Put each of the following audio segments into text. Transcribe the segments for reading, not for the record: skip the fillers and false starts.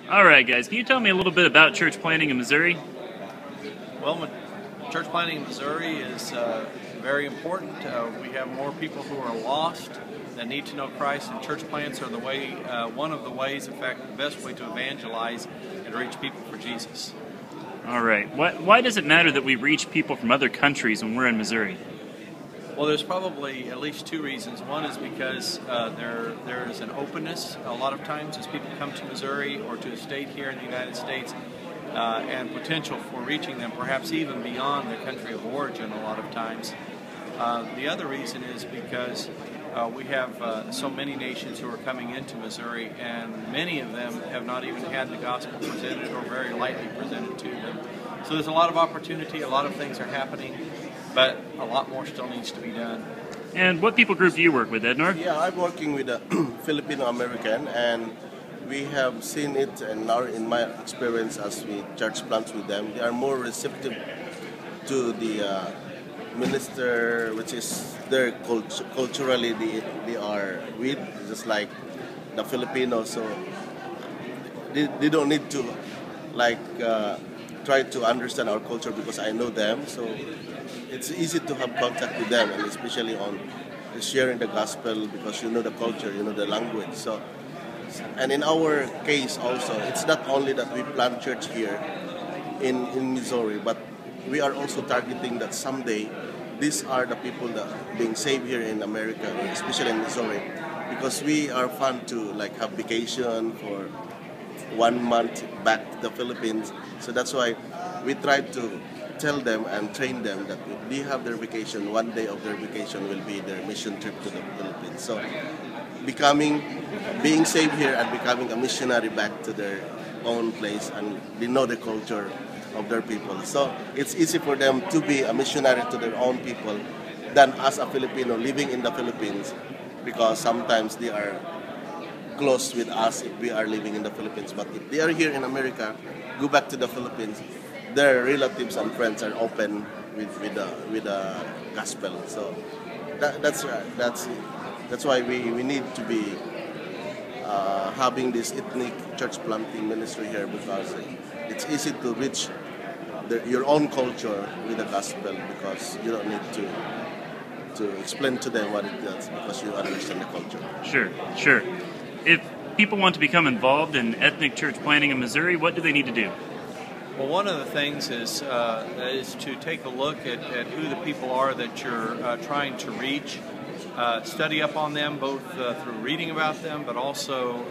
All right, guys, can you tell me a little bit about church planting in Missouri? Well, church planting in Missouri is very important. We have more people who are lost that need to know Christ, and church plants are the way, one of the ways, in fact, the best way to evangelize and to reach people for Jesus. All right. Why does it matter that we reach people from other countries when we're in Missouri? Well, there's probably at least two reasons. One is because there is an openness a lot of times as people come to Missouri or to a state here in the United States, and potential for reaching them perhaps even beyond their country of origin a lot of times. The other reason is because we have so many nations who are coming into Missouri, and many of them have not even had the gospel presented or very lightly presented to them. So there's a lot of opportunity, a lot of things are happening, but a lot more still needs to be done. And what people group do you work with, Ednor? Yeah, I'm working with a Filipino American, and we have seen it, and now in my experience as we church plants with them, they are more receptive to the minister, which is their culturally they are with, just like the Filipinos. So they don't need to like try to understand our culture because I know them. So it's easy to have contact with them, and especially on sharing the gospel because you know the culture, you know the language. So, and in our case also, it's not only that we plant church here in Missouri, but we are also targeting that someday these are the people that are being saved here in America, especially in Missouri, because we are fun to like have vacation for 1 month back to the Philippines. So that's why we try to tell them and train them that if they have their vacation, one day of their vacation will be their mission trip to the Philippines. So being saved here and becoming a missionary back to their own place, and they know the culture of their people. So it's easy for them to be a missionary to their own people than as a Filipino living in the Philippines, because sometimes they are close with us if we are living in the Philippines. But if they are here in America, go back to the Philippines, their relatives and friends are open with the gospel. So that's why we need to be having this ethnic church planting ministry here, because it's easy to reach your own culture with the gospel, because you don't need to explain to them what it does, because you understand the culture. Sure. If people want to become involved in ethnic church planting in Missouri, what do they need to do? Well, one of the things is to take a look at who the people are that you're trying to reach. Study up on them, both through reading about them, but also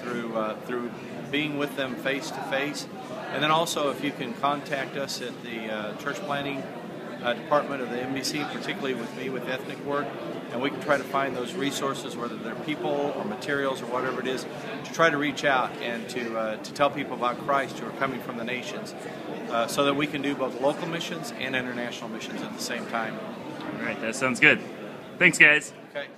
through being with them face to face. And then also, if you can contact us at the church planting department of the NBC, particularly with me with ethnic work, and we can try to find those resources, whether they're people or materials or whatever it is, to try to reach out and to tell people about Christ who are coming from the nations, so that we can do both local missions and international missions at the same time. All right, that sounds good. Thanks, guys. Okay.